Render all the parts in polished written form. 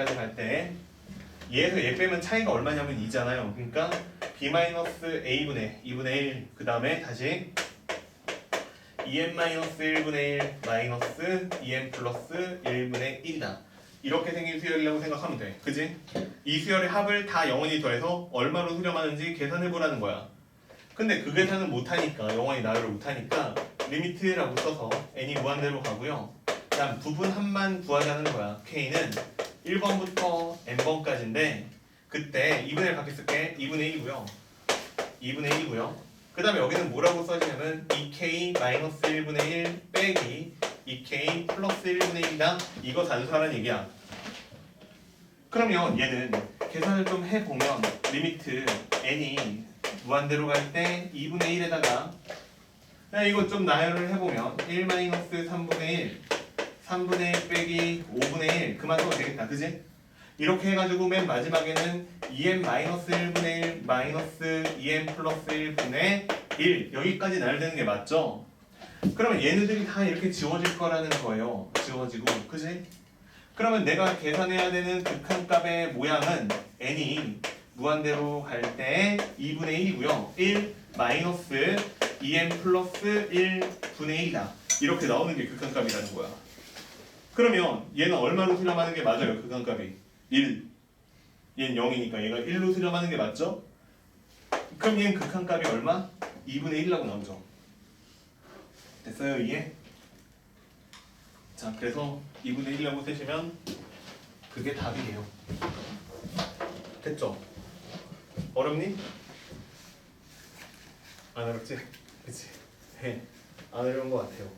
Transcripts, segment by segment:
까지 갈 때 얘에서 얘 빼면 차이가 얼마냐면 2잖아요. 그러니까 b-a분의 2분의 1 그 다음에 다시 2n-1분의 1 마이너스 2n 플러스 1분의 1이다. 이렇게 생긴 수열이라고 생각하면 돼. 그지? 이 수열의 합을 다 영원히 더해서 얼마로 수렴하는지 계산해보라는 거야. 근데 그 계산은 못하니까 영원히 나열을 못하니까 리미트라고 써서 n이 무한대로 가고요. 그 다음 부분 합만 구하자는 거야. k는 1번부터 n번까지인데 그때 2분의 1 밖에 쓸게. 2분의 1이고요. 2분의 1이고요. 그 다음에 여기는 뭐라고 써지냐면 2k-1분의 1 빼기 2k 플러스 1분의 1이다. 이거 단수하라는 얘기야. 그러면 얘는 계산을 좀 해보면 리미트 n이 무한대로 갈 때 2분의 1에다가 이거 좀 나열을 해보면 1-3분의 1 3분의 1 빼기 5분의 1 그만 써도 되겠다. 그지? 이렇게 해가지고 맨 마지막에는 2n-1분의 1 마이너스 2n 플러스 1분의 1 여기까지 나열되는 게 맞죠? 그러면 얘네들이 다 이렇게 지워질 거라는 거예요. 지워지고 그지? 그러면 내가 계산해야 되는 극한값의 모양은 n이 무한대로 갈 때 2분의 1이고요 1 마이너스 2n 플러스 1분의 1이다. 이렇게 나오는 게 극한값이라는 거야. 그러면 얘는 얼마로 수렴하는 게 맞아요? 극한값이 1. 얘는 0이니까 얘가 1로 수렴하는 게 맞죠? 그럼 얘는 극한값이 얼마? 2분의 1이라고 나오죠. 됐어요 이게? 자 그래서 2분의 1이라고 쓰시면 그게 답이에요. 됐죠? 어렵니? 안 어렵지? 그치? 네. 안 어려운 것 같아요.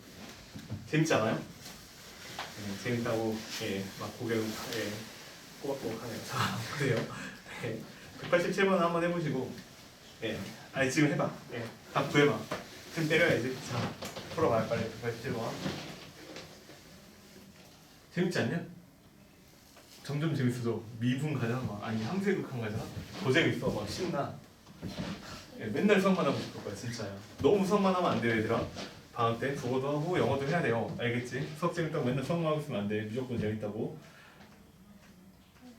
재밌지 않아요? 재밌다고 막 고개를 꼬박꼬박 하네요. 자 보세요. 187번 한번 해보시고 아니 지금 해봐. 답 구해봐. 지금 때려야지. 자 풀어봐요 빨리. 187번 재밌지 않냐? 점점 재밌어져. 미분 가자 막 아니 함수극한 가자 더 재밌어. 막 신나. 맨날 수학만 하고 싶을 거야 진짜야. 너무 수학만 하면 안 돼요 얘들아. 방학 때 국어도 하고 영어도 해야 돼요. 알겠지? 수학 재밌다고 맨날 수학만 하고 있으면 안 돼. 무조건 재밌다고.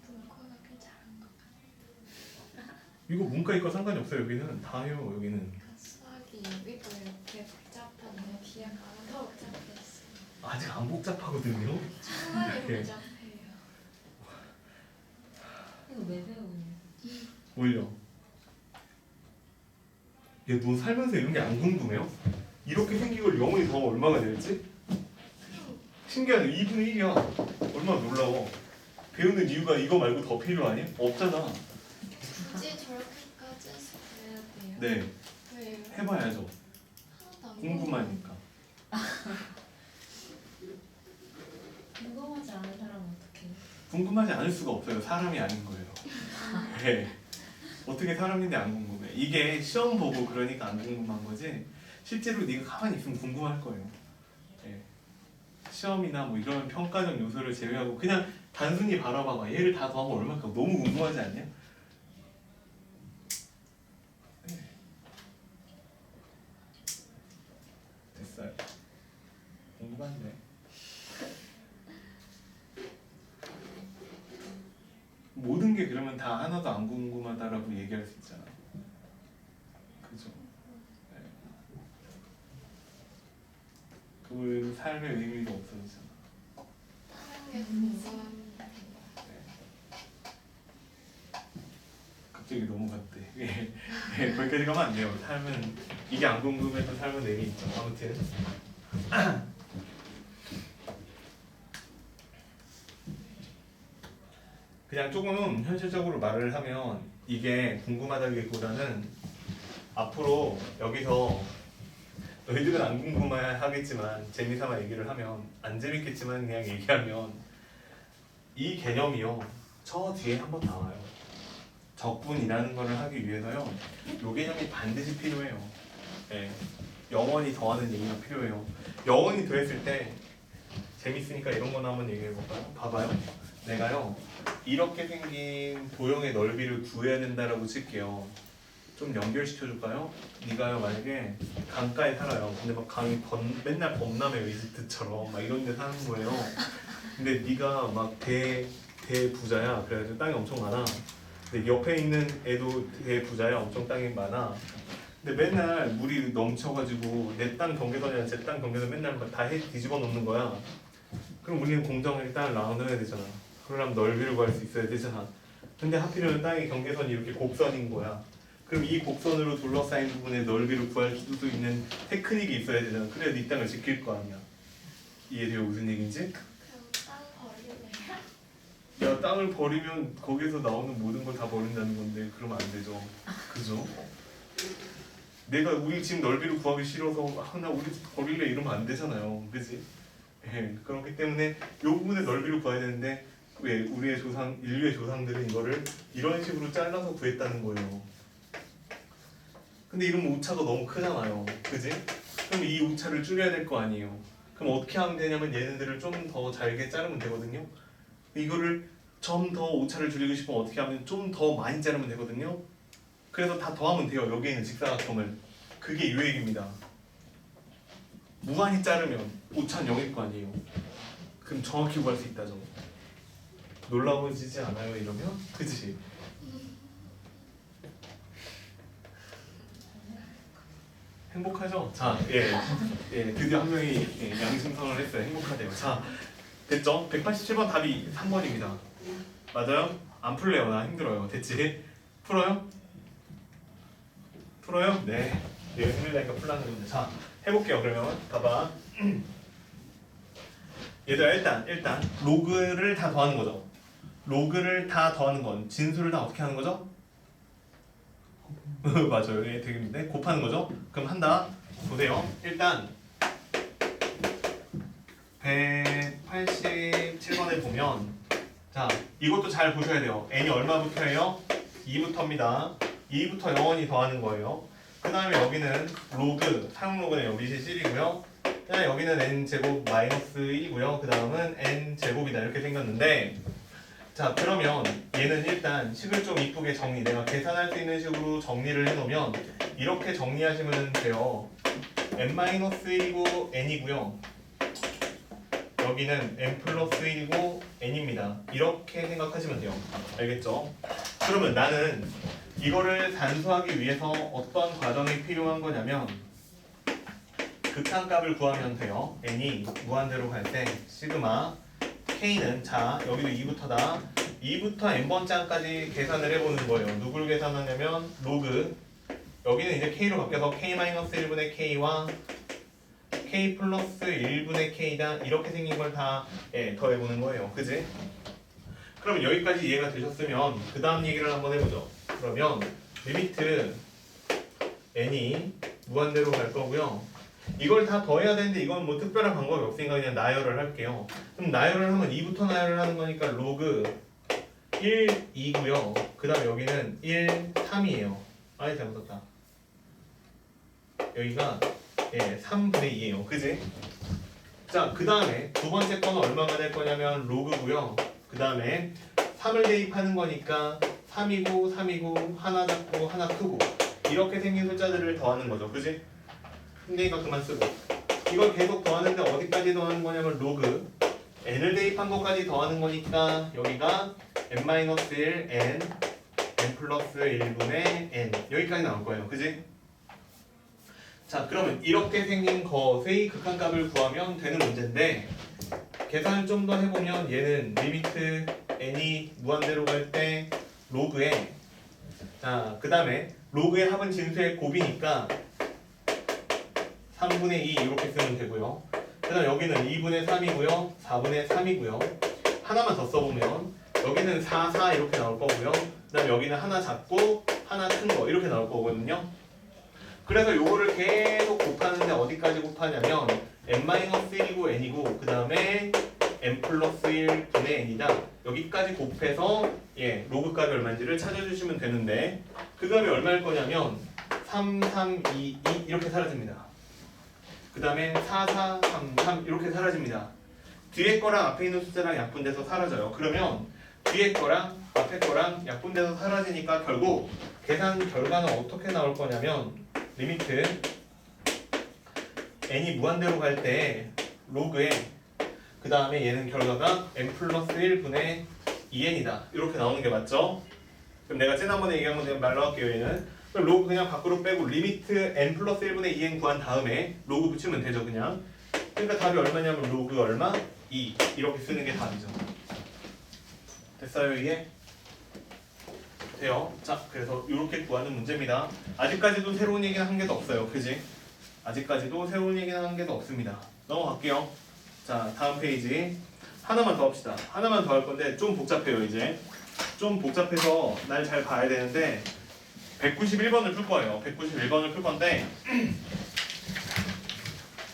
문과가 꽤 잘한가 봐. 이거 문과 이과 상관이 없어요. 여기는 다 해요. 여기는 수학이 여기도 이렇게 복잡한데 뒤에 가면 더 복잡했어. 아직 안 복잡하거든요. 정말 네. 복잡해요. 이거 왜 배우냐? 뭘요? 얘 너 살면서 이런 게 안 궁금해요? 이렇게 생긴 걸 영원히 더 얼마가 될지? 신기하네. 2분의 1이야. 얼마나 놀라워. 배우는 이유가 이거 말고 더 필요하니? 없잖아. 굳이 저렇게까지 해야 돼요? 네. 왜요? 해봐야죠. 하나도 안 궁금하니까. 궁금하지 않은 사람은 어떻게 해? 궁금하지 않을 수가 없어요. 사람이 아닌 거예요. 네. 어떻게 사람인데 안 궁금해? 이게 시험 보고 그러니까 안 궁금한 거지. 실제로 네가 가만히 있으면 궁금할 거예요. 네. 시험이나 뭐 이런 평가적 요소를 제외하고 그냥 단순히 바라봐봐. 얘를 다 더하면 얼마일까? 너무 궁금하지 않냐? 네. 됐어요. 궁금한데. 모든 게 그러면 다 하나도 안 궁금하다라고 얘기할 수 있잖아. 그죠? 네. 그 삶의 의미가 없어지잖아. 다른 게 궁금합니다. 갑자기 넘어갔대. 거기까지 가면 안 돼요. 삶은 이게 안 궁금해도 삶은 의미 있죠. 아무튼 그냥 조금 현실적으로 말을 하면 이게 궁금하다기보다는 앞으로 여기서 너희들은 안 궁금하겠지만 재미삼아 얘기를 하면 안 재밌겠지만 그냥 얘기하면 이 개념이요 저 뒤에 한번 나와요. 적분이라는 거를 하기 위해서요 이 개념이 반드시 필요해요. 네. 영원히 더하는 얘기가 필요해요. 영원히 더했을 때 재밌으니까 이런 거나 한번 얘기해볼까요? 봐봐요. 내가요 이렇게 생긴 도형의 넓이를 구해야 된다라고 칠게요. 좀 연결시켜줄까요? 네가요 만약에 강가에 살아요. 근데 막 강이 맨날 범람해요. 이집트처럼 막 이런 데 사는 거예요. 근데 네가 막 배 대부자야. 그래가지고 땅이 엄청 많아. 근데 옆에 있는 애도 대부자야. 엄청 땅이 많아. 근데 맨날 물이 넘쳐가지고 내 땅 경계선이랑 제 땅 경계선 맨날 다 뒤집어 놓는 거야. 그럼 우리는 공정하게 땅을 나눠야 되잖아. 그러려면 넓이를 구할 수 있어야 되잖아. 근데 하필이면 땅의 경계선이 이렇게 곡선인 거야. 그럼 이 곡선으로 둘러싸인 부분의 넓이를 구할 수도 있는 테크닉이 있어야 되잖아. 그래야 네 땅을 지킬 거 아니야. 이해돼요? 무슨 얘기인지? 그럼 땅 버릴래요? 야, 땅을 버리면 거기서 나오는 모든 걸 다 버린다는 건데 그러면 안 되죠. 그죠? 내가 우리 집 넓이를 구하기 싫어서 나 우리 집 버릴래 이러면 안 되잖아요. 그지? 예, 그렇기 때문에 이 부분의 넓이를 구해야 되는데 왜 우리의 조상, 인류의 조상들은 이거를 이런 식으로 잘라서 구했다는 거예요. 근데 이러면 오차가 너무 크잖아요. 그지? 그럼 이 오차를 줄여야 될 거 아니에요. 그럼 어떻게 하면 되냐면 얘네들을 좀 더 잘게 자르면 되거든요. 이거를 좀 더 오차를 줄이고 싶으면 어떻게 하면 좀 더 많이 자르면 되거든요. 그래서 다 더하면 돼요. 여기에 있는 직사각형을. 그게 유액입니다. 무한히 자르면 오차는 0일 거 아니에요. 그럼 정확히 구할 수 있다죠. 놀라워지지 않아요 이러면? 그치? 행복하죠? 자, 드디어 한 명이 양심선언을 했어요. 행복하대요. 자, 됐죠? 187번 답이 3번입니다. 맞아요? 안 풀래요. 나 힘들어요. 됐지? 풀어요? 풀어요? 네. 내가 힘들다니까 풀라는 건데. 자, 해볼게요. 그러면 봐봐. 얘들아 일단 로그를 다 더하는 거죠. 로그를 다 더하는 건 진수를 다 어떻게 하는 거죠? 맞아요. 예, 되겠는데 곱하는 거죠. 그럼 한다. 보세요. 일단 187번에 보면 자 이것도 잘 보셔야 돼요. n이 얼마부터예요? 2부터입니다. 2부터 영원히 더하는 거예요. 그 다음에 여기는 로그, 사용 로그는 밑이 1이고요. 여기는 n제곱 마이너스 1이고요. 그 다음은 n제곱이다 이렇게 생겼는데 자 그러면 얘는 일단 식을 좀 이쁘게 내가 계산할 수 있는 식으로 정리를 해놓으면 이렇게 정리하시면 돼요. n-1이고 n이고요. 여기는 n 플러스 1이고 n입니다. 이렇게 생각하시면 돼요. 알겠죠? 그러면 나는 이거를 단수하기 위해서 어떤 과정이 필요한 거냐면 극한값을 구하면 돼요. n이 무한대로 갈 때 시그마 k는 자 여기도 2부터다. 2부터 n번째까지 계산을 해보는 거예요. 누굴 계산하냐면 로그 여기는 이제 k로 바뀌어서 k-1분의 k와 k 플러스 1분의 k다 이렇게 생긴 걸 다 더해보는 거예요. 그지? 그러면 여기까지 이해가 되셨으면 그 다음 얘기를 한번 해보죠. 그러면 리미트 n이 무한대로 갈 거고요. 이걸 다 더해야 되는데 이건 뭐 특별한 방법이 없으니까 그냥 나열을 할게요. 그럼 나열을 하면 2부터 나열을 하는 거니까 로그 1, 2고요. 그 다음 여기는 1, 3이에요. 아니 잘못 썼다. 여기가 3분의 2예요. 그지? 자, 그 다음에 두 번째 거는 얼마가 될 거냐면 로그고요. 그 다음에 3을 대입하는 거니까 3이고 3이고 하나 작고 하나 크고 이렇게 생긴 숫자들을 더하는 거죠. 그지? 힘드니까 그만 쓰고 이걸 계속 더하는데 어디까지 더하는 거냐면 로그 n을 대입한 것까지 더하는 거니까 여기가 n-1 n 플러스 1분의 n 여기까지 나올 거예요. 그지? 자 그러면 이렇게 생긴 것의 극한값을 구하면 되는 문제인데 계산을 좀 더 해보면 얘는 리미트 n이 무한대로 갈 때 로그에 자 그 다음에 로그의 합은 진수의 곱이니까 3분의 2 이렇게 쓰면 되고요. 그 다음 여기는 2분의 3이고요. 4분의 3이고요. 하나만 더 써보면 여기는 4, 4 이렇게 나올 거고요. 그 다음 여기는 하나 작고 하나 큰 거 이렇게 나올 거거든요. 그래서 요거를 계속 곱하는데 어디까지 곱하냐면 n-1이고 n이고 그 다음에 n 플러스 1분의 n이다. 여기까지 곱해서 로그 값이 얼마인지를 찾아주시면 되는데 그 값이 얼마일 거냐면 3, 3, 2, 2 이렇게 사라집니다. 그 다음에 4, 4, 3, 3 이렇게 사라집니다. 뒤에 거랑 앞에 있는 숫자랑 약분돼서 사라져요. 그러면 뒤에 거랑 앞에 거랑 약분돼서 사라지니까 결국 계산 결과는 어떻게 나올 거냐면 리미트 n이 무한대로 갈 때 로그에 그 다음에 얘는 결과가 n 플러스 1분의 2n이다. 이렇게 나오는 게 맞죠? 그럼 내가 지난번에 얘기한 건 말로 할게요. 얘는 그럼 로그 그냥 밖으로 빼고 리미트 n 플러스 1분의 2n 구한 다음에 로그 붙이면 되죠. 그냥. 그러니까 답이 얼마냐면 로그 얼마? 2 이렇게 쓰는 게 답이죠. 됐어요 이게? 돼요. 자 그래서 이렇게 구하는 문제입니다. 아직까지도 새로운 얘기는 한 개도 없어요. 그지? 아직까지도 새로운 얘기는 한 개도 없습니다. 넘어갈게요. 자 다음 페이지 하나만 더 합시다. 하나만 더 할 건데 좀 복잡해요. 이제 좀 복잡해서 날 잘 봐야 되는데 191번을 풀 거예요. 191번을 풀 건데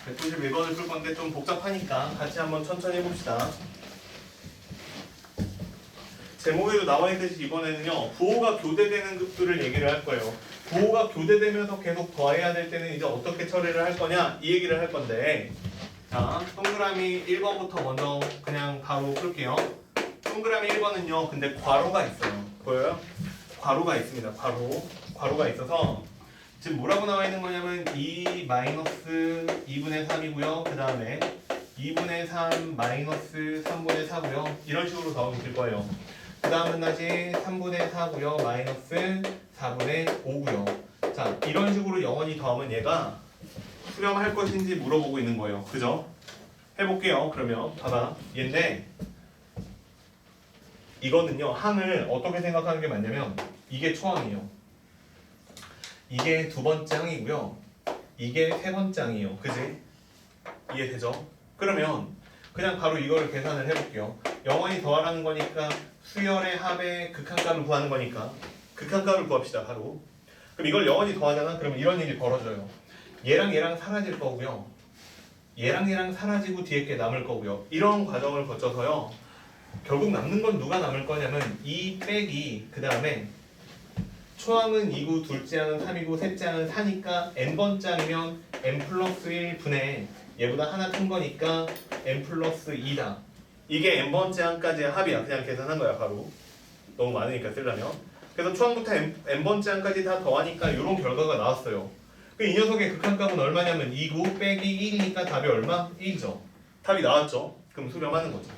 191번을 풀 건데 좀 복잡하니까 같이 한번 천천히 해봅시다. 제목에도 나와 있듯이 이번에는요 부호가 교대되는 것들을 얘기를 할 거예요. 부호가 교대되면서 계속 더해야 될 때는 이제 어떻게 처리를 할 거냐 이 얘기를 할 건데 자 동그라미 1번부터 먼저 그냥 바로 풀게요. 동그라미 1번은요 근데 괄호가 있어요. 보여요? 괄호가 있습니다. 괄호가 있어서 지금 뭐라고 나와 있는 거냐면 2 마이너스 2분의 3이고요. 그 다음에 2분의 3 마이너스 3분의 4고요. 이런 식으로 나오면 될 거예요. 그 다음은 다시 3분의 4고요. 마이너스 4분의 5고요. 자 이런 식으로 영원히 더하면 얘가 수렴할 것인지 물어보고 있는 거예요. 그죠? 해볼게요. 그러면 봐봐. 얘인데 이거는요 항을 어떻게 생각하는 게 맞냐면 이게 초항이에요. 이게 두 번째 항이고요. 이게 세 번째 항이에요. 그지? 이해되죠? 그러면 그냥 바로 이거를 계산을 해볼게요. 영원히 더하라는 거니까 수열의 합의 극한값을 구하는 거니까 극한값을 구합시다. 바로. 그럼 이걸 영원히 더하잖아. 그러면 이런 일이 벌어져요. 얘랑 얘랑 사라질 거고요. 얘랑 얘랑 사라지고 뒤에 게 남을 거고요. 이런 과정을 거쳐서요. 결국 남는 건 누가 남을 거냐면 2 빼기 그 다음에 초항은 2고 둘째 항은 3이고 셋째 항은 4니까 n번째 항이면 n 플러스 1분의 얘보다 하나 큰 거니까 n 플러스 2다. 이게 n번째 항까지의 합이야. 그냥 계산한 거야 바로. 너무 많으니까 쓰려면. 그래서 초항부터 n번째 항까지 다 더하니까 이런 결과가 나왔어요. 이 녀석의 극한값은 얼마냐면 2고 빼기 1이니까 답이 얼마? 1이죠. 답이 나왔죠. 그럼 수렴하는 거죠.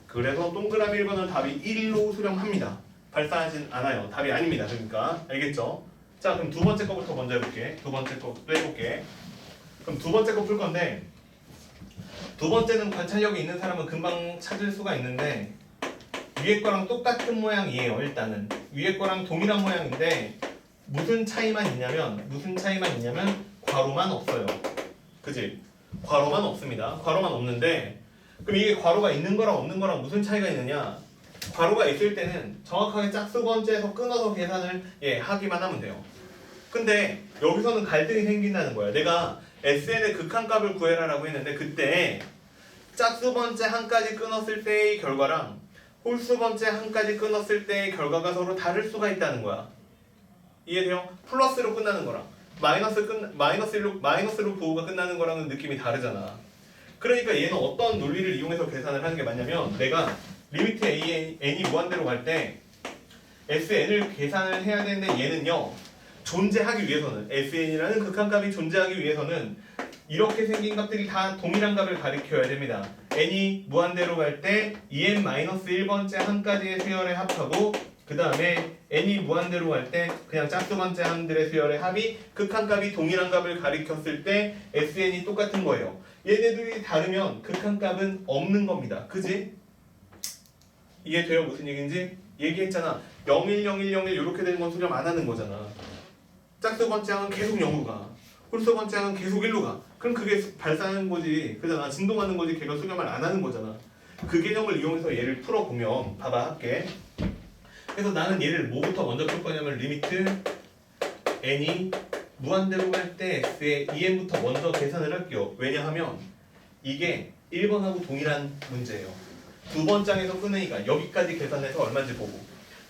그래서 동그라미 1번은 답이 1로 수렴합니다. 발사하진 않아요. 답이 아닙니다. 그러니까 알겠죠? 자 그럼 두 번째 거부터 먼저 해볼게. 두 번째 거부터 해볼게. 그럼 두 번째 거 풀 건데 두 번째는 관찰력이 있는 사람은 금방 찾을 수가 있는데 위에 거랑 똑같은 모양이에요. 일단은 위에 거랑 동일한 모양인데 무슨 차이만 있냐면 괄호만 없어요. 그지? 괄호만 없습니다. 괄호만 없는데 그럼 이게 괄호가 있는 거랑 없는 거랑 무슨 차이가 있느냐? 괄호가 있을 때는 정확하게 짝수 번째에서 끊어서 계산을 하기만 하면 돼요. 근데 여기서는 갈등이 생긴다는 거야. 내가 SN의 극한값을 구해라라고 했는데 그때 짝수 번째 한까지 끊었을 때의 결과랑 홀수 번째 한까지 끊었을 때의 결과가 서로 다를 수가 있다는 거야. 이해돼요? 플러스로 끝나는 거랑 마이너스로 부호가 끝나는 거랑은 느낌이 다르잖아. 그러니까 얘는 어떤 논리를 이용해서 계산을 하는 게 맞냐면 내가 리미트 n이 무한대로 갈 때 sn을 계산을 해야 되는데 얘는요 존재하기 위해서는 sn이라는 극한값이 존재하기 위해서는 이렇게 생긴 값들이 다 동일한 값을 가리켜야 됩니다. n이 무한대로 갈 때 2n-1번째 한까지의 수열에 합하고 그 다음에 n이 무한대로 갈 때 그냥 짝수 번째 항들의 수열의 합이 극한값이 동일한 값을 가리켰을 때 sn이 똑같은 거예요. 얘네들이 다르면 극한값은 없는 겁니다. 그지? 이해돼요? 무슨 얘기인지? 얘기했잖아. 01010 이렇게 되는 건 수렴 안 하는 거잖아. 짝수 번째 항은 계속 0으로 가. 홀수 번째 항은 계속 1로 가. 그럼 그게 발산하는 거지. 그잖아. 진동하는 거지. 걔가 수렴을 안 하는 거잖아. 그 개념을 이용해서 얘를 풀어보면 봐봐 할게. 그래서 나는 얘를 뭐부터 먼저 풀 거냐면 리미트 n이 무한대로 갈 때 x의 2n부터 먼저 계산을 할게요. 왜냐하면 이게 1번하고 동일한 문제예요. 두 번장에서 끊으니까 여기까지 계산해서 얼마인지 보고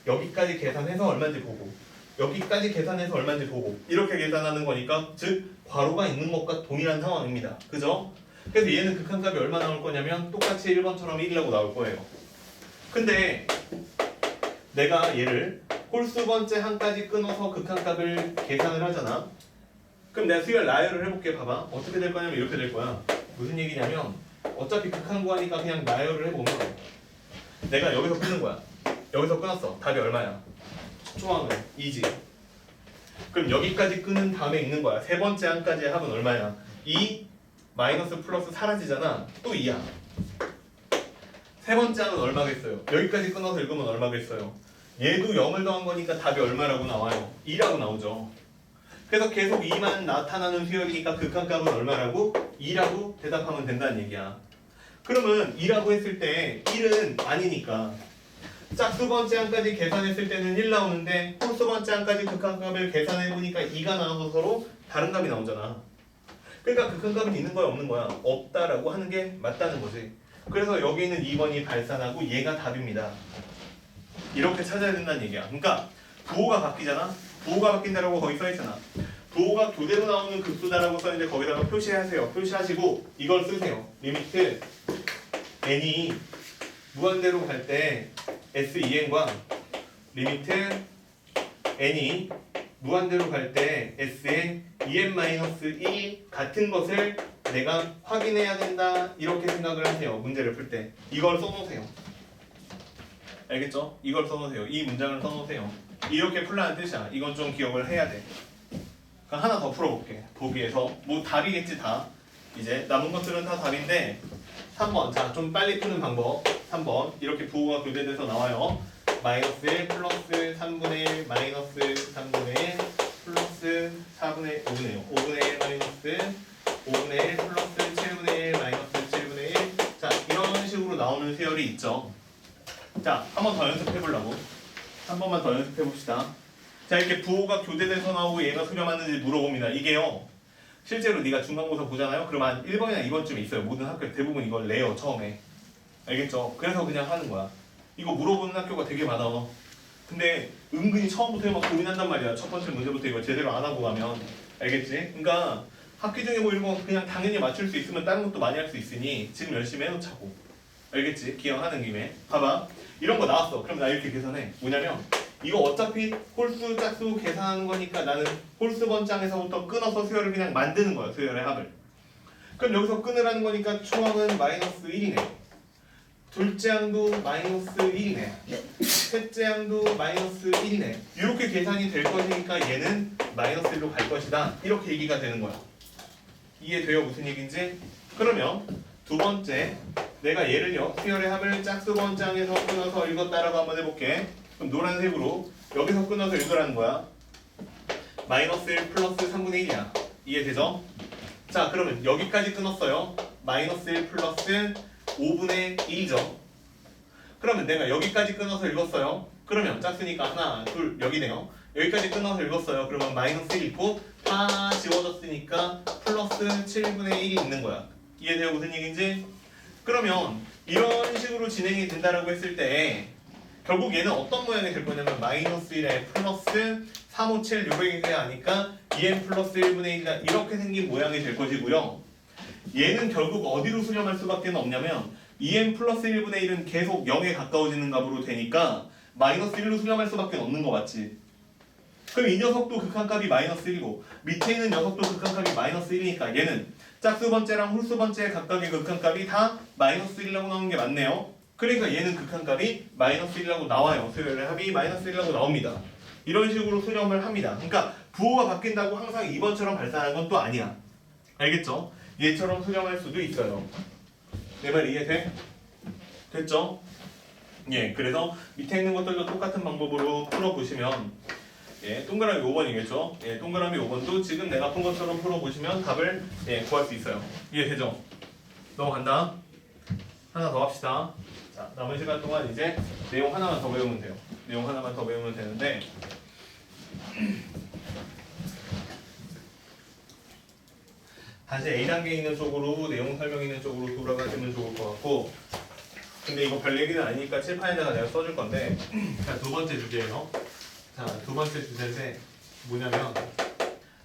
여기까지 계산해서 얼마인지 보고 여기까지 계산해서 얼마인지 보고 이렇게 계산하는 거니까 즉 괄호가 있는 것과 동일한 상황입니다. 그죠? 그래서 얘는 극한값이 얼마 나올 거냐면 똑같이 1번처럼 1이라고 나올 거예요. 근데 내가 얘를 홀수 번째 한까지 끊어서 극한값을 계산을 하잖아. 그럼 내가 수열 나열을 해볼게. 봐봐. 어떻게 될 거냐면 이렇게 될 거야. 무슨 얘기냐면 어차피 극한 구하니까 그냥 나열을 해보면 내가 여기서 끊는 거야. 여기서 끊었어. 답이 얼마야? 초항은 2지. 그럼 여기까지 끊은 다음에 있는 거야. 세 번째 항까지의 합은 얼마야? 2 마이너스 플러스 사라지잖아. 또 2야. 세 번째 항은 얼마겠어요? 여기까지 끊어서 읽으면 얼마겠어요? 얘도 0을 더한 거니까 답이 얼마라고 나와요? 2라고 나오죠. 그래서 계속 2만 나타나는 수열이니까 극한값은 얼마라고? 2라고 대답하면 된다는 얘기야. 그러면 2라고 했을 때 1은 아니니까 짝수 번째 항까지 계산했을 때는 1 나오는데 홀수 번째 항까지 극한값을 계산해보니까 2가 나와서 서로 다른 값이 나오잖아. 그러니까 극한값은 있는 거야 없는 거야? 없다라고 하는 게 맞다는 거지. 그래서 여기 있는 2번이 발산하고 얘가 답입니다. 이렇게 찾아야 된다는 얘기야. 그러니까 부호가 바뀌잖아. 부호가 바뀐다라고 거기 써있잖아. 부호가 교대로 나오는 급수다라고 써있는데 거기다가 표시하세요. 표시하시고 이걸 쓰세요. 리미트 n이 무한대로 갈 때 S2n과 리미트 n이 무한대로 갈 때 Sn 2n-1 같은 것을 내가 확인해야 된다 이렇게 생각을 하세요. 문제를 풀 때 이걸 써놓으세요. 알겠죠? 이걸 써놓으세요. 이 문장을 써놓으세요. 이렇게 풀라는 뜻이야. 이건 좀 기억을 해야 돼. 그럼 하나 더 풀어볼게. 보기에서 뭐 답이겠지 다. 이제 남은 것들은 다 답인데 3번 자 좀 빨리 푸는 방법 3번 이렇게 부호가 교대돼서 나와요. 마이너스 1 플러스 3분의 1 마이너스 3분의 1 플러스 4분의 5분의 1 5분의 1 마이너스 5분의 1 플러스 7분의 1 마이너스 7분의 1 자 이런 식으로 나오는 수열이 있죠. 자 한 번 더 연습해보려고 한 번만 더 연습해봅시다. 자 이렇게 부호가 교대돼서 나오고 얘가 수렴하는지 물어봅니다. 이게요 실제로 네가 중간고사 보잖아요. 그럼 한 1번이나 2번쯤에 있어요. 모든 학교 대부분 이걸 내요 처음에. 알겠죠? 그래서 그냥 하는 거야. 이거 물어보는 학교가 되게 많아. 근데 은근히 처음부터 막 고민한단 말이야. 첫 번째 문제부터 이거 제대로 안 하고 가면. 알겠지? 그러니까 학기 중에 뭐 이런 거 그냥 당연히 맞출 수 있으면 다른 것도 많이 할 수 있으니 지금 열심히 해놓자고. 알겠지? 기억하는 김에. 봐봐. 이런 거 나왔어. 그럼 나 이렇게 계산해. 뭐냐면 이거 어차피 홀수 짝수 계산하는 거니까 나는 홀수 번장에서부터 끊어서 수열을 그냥 만드는 거야. 수열의 합을. 그럼 여기서 끊으라는 거니까 초항은 마이너스 1이네. 둘째 항도 마이너스 1이네. 셋째 항도 마이너스 1이네. 이렇게 계산이 될 것이니까 얘는 마이너스 1로 갈 것이다. 이렇게 얘기가 되는 거야. 이해돼요? 무슨 얘기인지? 그러면 두 번째 내가 얘를요. 수열의 합을 짝수 번장에서 끊어서 읽었다라고 한번 해볼게. 그럼 노란색으로 여기서 끊어서 읽으라는 거야. 마이너스 1 플러스 3분의 1이야. 이해되죠? 자 그러면 여기까지 끊었어요. 마이너스 1 플러스 5분의 1이죠. 그러면 내가 여기까지 끊어서 읽었어요. 그러면 짝수니까 하나, 둘, 여기네요. 여기까지 끊어서 읽었어요. 그러면 마이너스 1 있고 다 지워졌으니까 플러스 7분의 1이 있는 거야. 이해돼요? 무슨 얘기인지? 그러면 이런 식으로 진행이 된다라고 했을 때 결국 얘는 어떤 모양이 될 거냐면 마이너스 1에 플러스 3, 5, 7 요렇게 하니까 2n 플러스 1분의 1이다 이렇게 생긴 모양이 될 것이고요. 얘는 결국 어디로 수렴할 수밖에 없냐면 2n 플러스 1분의 1은 계속 0에 가까워지는 값으로 되니까 마이너스 1로 수렴할 수밖에 없는 거 맞지? 그럼 이 녀석도 극한값이 마이너스 1이고 밑에 있는 녀석도 극한값이 마이너스 1이니까 얘는 짝수 번째랑 홀수 번째 각각의 극한값이 다 마이너스 1이라고 나오는 게 맞네요. 그러니까 얘는 극한값이 마이너스 1이라고 나와요. 수열의 합이 마이너스 1이라고 나옵니다. 이런 식으로 수렴을 합니다. 그러니까 부호가 바뀐다고 항상 2번처럼 발산하는 건 또 아니야. 알겠죠? 얘처럼 수렴할 수도 있어요. 내 말 이해돼? 됐죠? 예, 그래서 밑에 있는 것들도 똑같은 방법으로 풀어보시면 예, 동그라미 5번이겠죠? 예, 동그라미 5번도 지금 내가 푼 것처럼 풀어보시면 답을 예, 구할 수 있어요. 이해되죠? 넘어간다. 하나 더 합시다. 자, 남은 시간 동안 이제 내용 하나만 더 외우면 돼요. 내용 하나만 더 외우면 되는데 다시 A단계 있는 쪽으로 내용 설명 있는 쪽으로 돌아가시면 좋을 것 같고 근데 이거 별 얘기는 아니니까 칠판에다가 내가 써줄 건데 자, 두 번째 주제예요. 자, 두 번째 주제인데 뭐냐면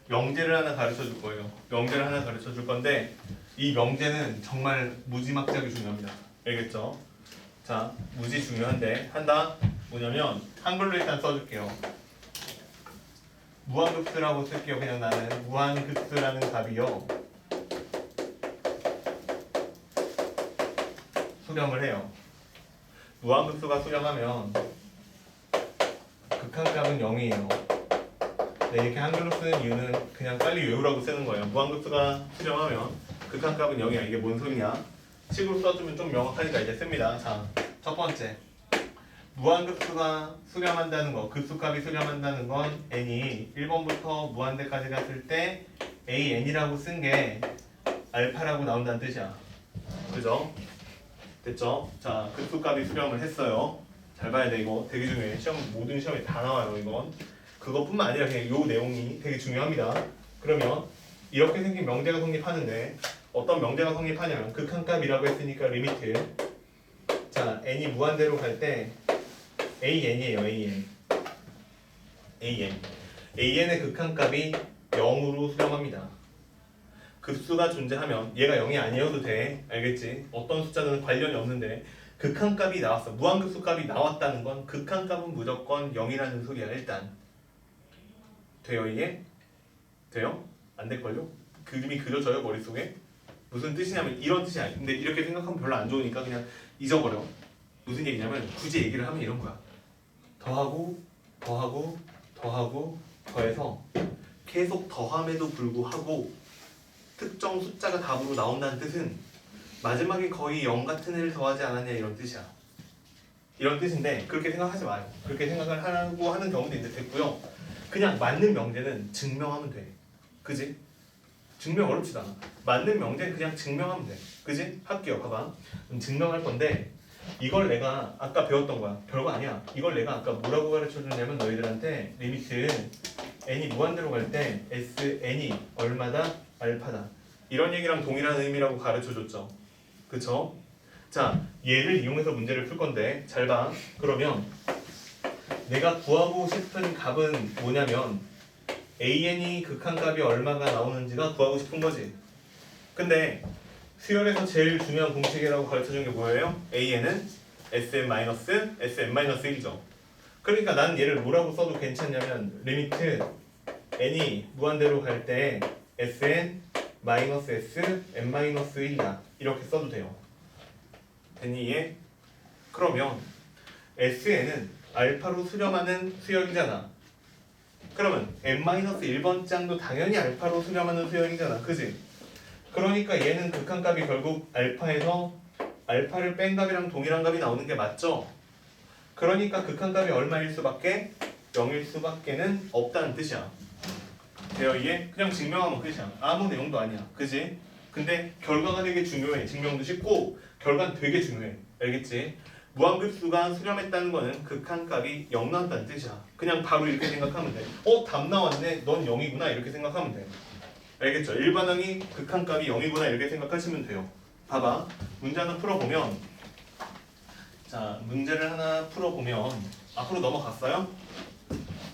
명제를 하나 가르쳐 줄 거예요. 명제를 하나 가르쳐 줄 건데 이 명제는 정말 무지막지하게 중요합니다. 알겠죠? 자, 무지 중요한데 한다? 뭐냐면 한글로 일단 써줄게요. 무한급수라고 쓸게요. 그냥 나는 무한급수라는 값이요. 수렴을 해요. 무한급수가 수렴하면 극한값은 0이에요. 네, 이렇게 한글로 쓰는 이유는 그냥 빨리 외우라고 쓰는 거예요. 무한급수가 수렴하면 극한값은 0이야. 이게 뭔 소리냐? 식으로 써주면 좀 명확하니까 이제 씁니다. 자, 첫 번째. 무한급수가 수렴한다는 거, 급수값이 수렴한다는 건 n이 1번부터 무한대까지 갔을 때 an이라고 쓴 게 알파라고 나온다는 뜻이야. 그죠? 됐죠? 자, 급수값이 수렴을 했어요. 잘 봐야 돼. 이거 되게 중요해. 모든 시험에 다 나와요. 이건 그것뿐만 아니라 그냥 요 내용이 되게 중요합니다. 그러면 이렇게 생긴 명제가 성립하는데 어떤 명제가 성립하냐면 극한값이라고 했으니까 리미트. 자, n이 무한대로 갈 때 an이에요. an의 극한값이 0으로 수렴합니다. 급수가 존재하면 얘가 0이 아니어도 돼. 알겠지? 어떤 숫자는 관련이 없는데 극한값이 나왔어. 무한급수값이 나왔다는 건 극한값은 무조건 0이라는 소리야. 일단 돼요 이게? 돼요? 안 될걸요? 그림이 그려져요 머릿속에? 무슨 뜻이냐면 이런 뜻이 아니야. 근데 이렇게 생각하면 별로 안 좋으니까 그냥 잊어버려. 무슨 얘기냐면 굳이 얘기를 하면 이런 거야. 더하고 더해서 계속 더함에도 불구하고 특정 숫자가 답으로 나온다는 뜻은 마지막에 거의 0 같은 애를 더하지 않았냐 이런 뜻이야. 이런 뜻인데 그렇게 생각하지 마요. 그렇게 생각을 하고 하는 경우도 이제 됐고요. 그냥 맞는 명제는 증명하면 돼. 그지? 증명 어렵지도 않아. 맞는 명제는 그냥 증명하면 돼. 그지? 할게요. 봐봐. 그럼 증명할 건데 이걸 내가 아까 배웠던 거야. 별거 아니야. 이걸 내가 아까 뭐라고 가르쳐줬냐면 너희들한테 리미트 n이 무한대로 갈 때 sn이 얼마다? 알파다. 이런 얘기랑 동일한 의미라고 가르쳐줬죠. 그쵸? 자, 얘를 이용해서 문제를 풀 건데 잘 봐. 그러면 내가 구하고 싶은 값은 뭐냐면 an이 극한값이 얼마가 나오는지가 구하고 싶은 거지. 근데 수열에서 제일 중요한 공식이라고 가르쳐준 게 뭐예요? an은 sn-1이죠. 그러니까 나는 얘를 뭐라고 써도 괜찮냐면 리미트 n이 무한대로 갈 때 sn-sn-1이다. 이렇게 써도 돼요. 됐니 이해? 그러면 sn은 알파로 수렴하는 수열이잖아. 그러면 n-1번장도 당연히 알파로 수렴하는 수열이잖아. 그지? 그러니까 얘는 극한값이 결국 알파에서 알파를 뺀 값이랑 동일한 값이 나오는 게 맞죠? 그러니까 극한값이 얼마일 수밖에? 0일 수밖에는 없다는 뜻이야. 돼요 이해? 그냥 증명하면 끝이야. 아무 내용도 아니야. 그지? 근데 결과가 되게 중요해. 증명도 쉽고 결과는 되게 중요해. 알겠지? 무한급수가 수렴했다는 거는 극한값이 0 나왔다는 뜻이야. 그냥 바로 이렇게 생각하면 돼. 답 나왔네. 넌 0이구나. 이렇게 생각하면 돼. 알겠죠? 일반항이 극한값이 0이구나. 이렇게 생각하시면 돼요. 봐봐. 문제 하나 풀어보면 자, 문제를 하나 풀어보면 앞으로 넘어갔어요?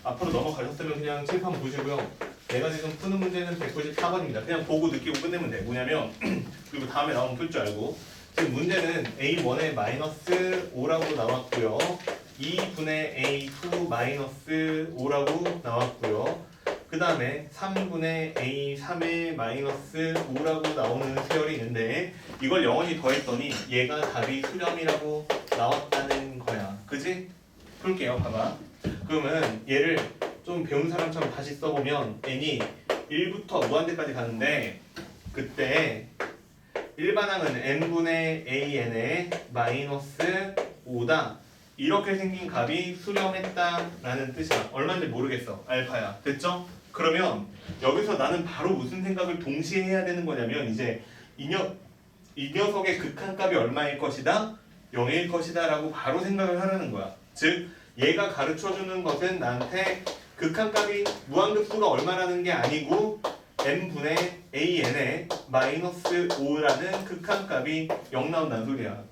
앞으로 넘어가셨으면 그냥 칠판 보시고요. 내가 지금 푸는 문제는 194번입니다. 그냥 보고 느끼고 끝내면 돼. 뭐냐면 그리고 다음에 나오면 풀 줄 알고 지금 문제는 A1에 마이너스 5라고 나왔고요. 2분의 A2 마이너스 5라고 나왔고요. 그 다음에 3분의 A3에 마이너스 5라고 나오는 수열이 있는데 이걸 영원히 더했더니 얘가 답이 수렴이라고 나왔다는 거야. 그지? 풀게요. 봐봐. 그러면 얘를 좀 배운 사람처럼 다시 써보면 n이 1부터 무한대까지 가는데 그때 일반항은 n분의 an에 마이너스 5다. 이렇게 생긴 값이 수렴했다라는 뜻이야. 얼마인지 모르겠어. 알파야. 됐죠? 그러면 여기서 나는 바로 무슨 생각을 동시에 해야 되는 거냐면 이제 이 녀석의 극한값이 얼마일 것이다? 0일 것이다 라고 바로 생각을 하라는 거야. 즉 얘가 가르쳐주는 것은 나한테 극한값이 무한급수가 얼마라는 게 아니고 n분의 an에 마이너스 5라는 극한값이 0 나온다는 소리야.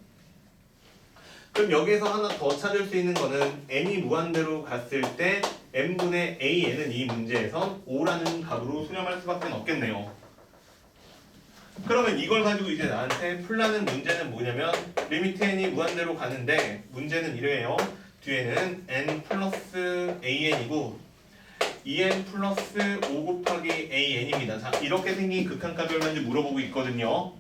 그럼 여기서 하나 더 찾을 수 있는 거는 n이 무한대로 갔을 때 n분의 an은 이 문제에서 5라는 값으로 수렴할 수밖에 없겠네요. 그러면 이걸 가지고 이제 나한테 풀라는 문제는 뭐냐면 리미트 n이 무한대로 가는데 문제는 이래요. 뒤에는 n 플러스 an이고 2n 플러스 5 곱하기 an입니다. 자, 이렇게 생긴 극한값이 얼마인지 물어보고 있거든요.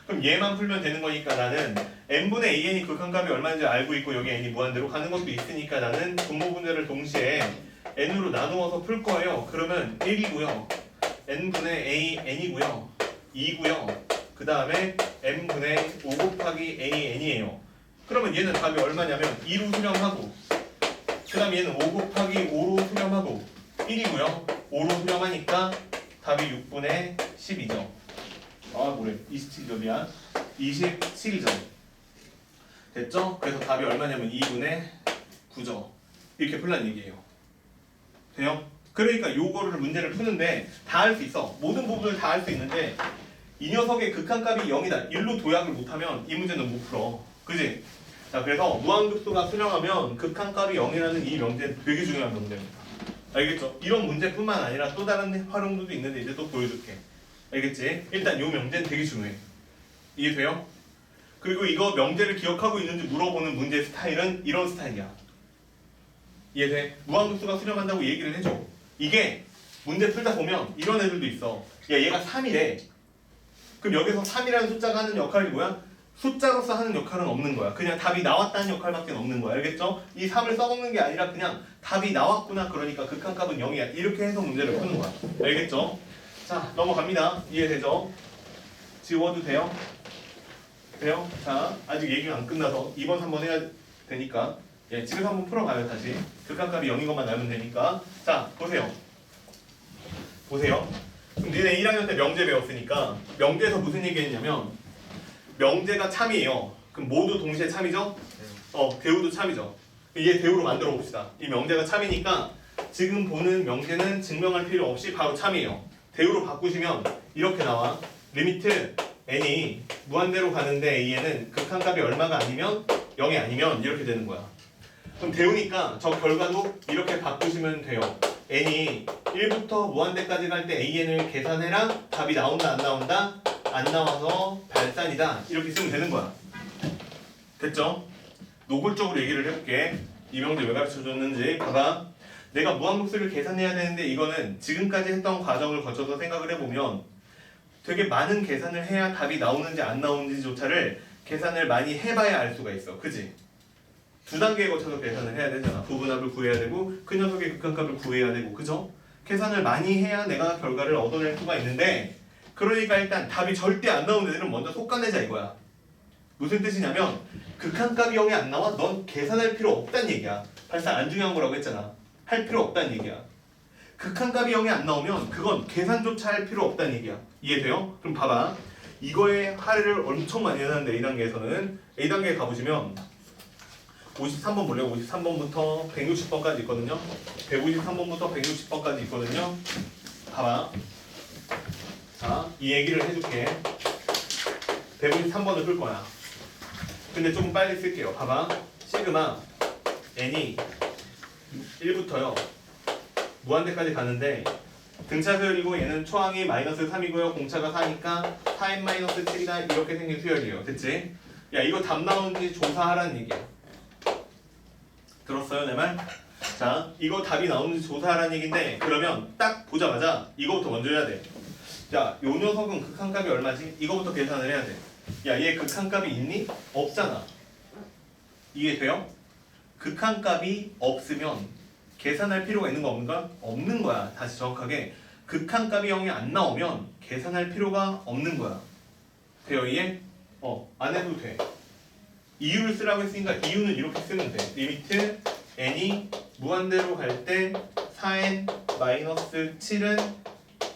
그럼 얘만 풀면 되는 거니까 나는 n분의 an이 극한값이 얼마인지 알고 있고 여기 n이 무한대로 가는 것도 있으니까 나는 분모분해를 동시에 n으로 나누어서 풀 거예요. 그러면 1이고요. n분의 a n이고요. 2고요. 그 다음에 n분의 5 곱하기 n이 n이에요. 그러면 얘는 답이 얼마냐면 2로 수렴하고 그 다음에 얘는 5 곱하기 5로 수렴하고 1이고요. 5로 수렴하니까 답이 6분의 12죠. 아 뭐래 27점 미안 27점 됐죠? 그래서 답이 얼마냐면 2분의 9죠. 이렇게 풀란 얘기예요. 돼요? 그러니까 요거를 문제를 푸는데 다 할 수 있어. 모든 부분을 다 할 수 있는데 이 녀석의 극한값이 0이다. 1로 도약을 못하면 이 문제는 못 풀어. 그지? 자 그래서 무한급수가 수렴하면 극한값이 0이라는 이 명제는 되게 중요한 명제입니다. 알겠죠? 이런 문제뿐만 아니라 또 다른 활용도도 있는데 이제 또 보여줄게. 알겠지? 일단 요 명제는 되게 중요해. 이해돼요? 그리고 이거 명제를 기억하고 있는지 물어보는 문제 스타일은 이런 스타일이야. 이해돼? 무한급수가 수렴한다고 얘기를 해줘. 이게 문제 풀다 보면 이런 애들도 있어. 야 얘가 3이래. 그럼 여기서 3이라는 숫자가 하는 역할이 뭐야? 숫자로서 하는 역할은 없는 거야. 그냥 답이 나왔다는 역할밖에 없는 거야. 알겠죠? 이 3을 써먹는 게 아니라 그냥 답이 나왔구나. 그러니까 극한값은 0이야. 이렇게 해서 문제를 푸는 거야. 알겠죠? 자 넘어갑니다. 이해되죠? 지워도 돼요? 돼요? 자 아직 얘기가 안 끝나서 2번 3번 해야 되니까 예, 집에서 한번 풀어봐요. 다시 극한값이 0인 것만 알면 되니까. 자 보세요. 보세요. 그럼 니네 1학년 때 명제 배웠으니까 명제에서 무슨 얘기 했냐면 명제가 참이에요. 그럼 모두 동시에 참이죠? 대우도 참이죠. 얘 대우로 만들어 봅시다. 이 명제가 참이니까 지금 보는 명제는 증명할 필요 없이 바로 참이에요. 대우로 바꾸시면 이렇게 나와. 리미트 n이 무한대로 가는데 a에는 극한값이 얼마가 아니면 0이 아니면 이렇게 되는 거야. 그럼 대우니까 저 결과도 이렇게 바꾸시면 돼요. n이 1부터 무한대까지 갈 때 an을 계산해라. 답이 나온다 안 나온다? 안 나와서 발산이다. 이렇게 쓰면 되는 거야. 됐죠? 노골적으로 얘기를 해볼게. 이 명제 왜 가르쳐줬는지 봐봐. 내가 무한급수를 계산해야 되는데 이거는 지금까지 했던 과정을 거쳐서 생각을 해보면 되게 많은 계산을 해야 답이 나오는지 안 나오는지조차를 계산을 많이 해봐야 알 수가 있어. 그지? 두 단계에 거쳐서 계산을 해야 되잖아. 부분합을 구해야 되고 그 녀석의 극한값을 구해야 되고 그죠? 계산을 많이 해야 내가 결과를 얻어낼 수가 있는데 그러니까 일단 답이 절대 안 나오는 애들은 먼저 솎아내자 이거야. 무슨 뜻이냐면 극한값이 0이 안 나와? 넌 계산할 필요 없다는 얘기야. 발산 안 중요한 거라고 했잖아. 할 필요 없다는 얘기야. 극한값이 0이 안 나오면 그건 계산조차 할 필요 없다는 얘기야. 이해돼요? 그럼 봐봐. 이거에 할애를 엄청 많이 해놨는데 A단계에서는 A단계에 가보시면 53번 볼래요? 53번부터 160번까지 있거든요. 153번부터 160번까지 있거든요. 봐봐. 자, 이 얘기를 해줄게. 153번을 풀 거야. 근데 조금 빨리 쓸게요. 봐봐. 시그마 n이 1부터요. 무한대까지 가는데 등차 수열이고 얘는 초항이 마이너스 3이고요. 공차가 4니까 4n 마이너스 7이다. 이렇게 생긴 수열이에요. 됐지? 야 이거 답 나오는지 조사하라는 얘기야. 들었어요 내 말? 자 이거 답이 나오는지 조사하라는 얘기인데 그러면 딱 보자마자 이거부터 먼저 해야 돼. 자 요 녀석은 극한값이 얼마지? 이거부터 계산을 해야 돼. 야 얘 극한값이 있니? 없잖아. 이해돼요? 극한값이 없으면 계산할 필요가 있는 거 없는가? 없는 거야. 다시 정확하게 극한값이 0이 안 나오면 계산할 필요가 없는 거야. 돼요 이해? 안 해도 돼. 이유를 쓰라고 했으니까 이유는 이렇게 쓰면 돼. 리미트 n이 무한대로 갈 때 4n 마이너스 7은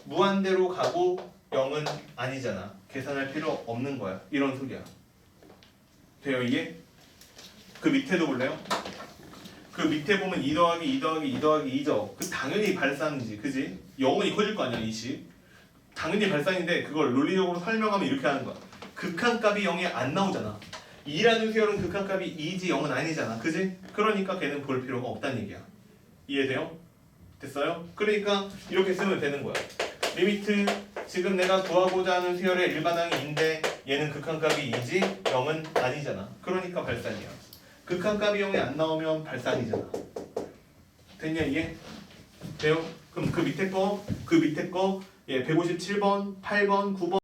무한대로 가고 0은 아니잖아. 계산할 필요 없는 거야. 이런 소리야. 돼요 이해? 그 밑에도 볼래요? 그 밑에 보면 2 더하기 2 더하기 2 더하기 2죠. 그 당연히 발산이지. 그지? 0은 커질 거 아니야 20. 당연히 발산인데 그걸 논리적으로 설명하면 이렇게 하는 거야. 극한값이 0이 안 나오잖아. 2라는 수열은 극한값이 2지 0은 아니잖아. 그지? 그러니까 걔는 볼 필요가 없다는 얘기야. 이해돼요? 됐어요? 그러니까 이렇게 쓰면 되는 거야. 리미트 지금 내가 구하고자 하는 수열의 일반항이 2인데 얘는 극한값이 2지 0은 아니잖아. 그러니까 발산이야. 극한값이 0이 안 나오면 발산이잖아. 됐냐 이해? 돼요? 그럼 그 밑에 거 157번, 8번, 9번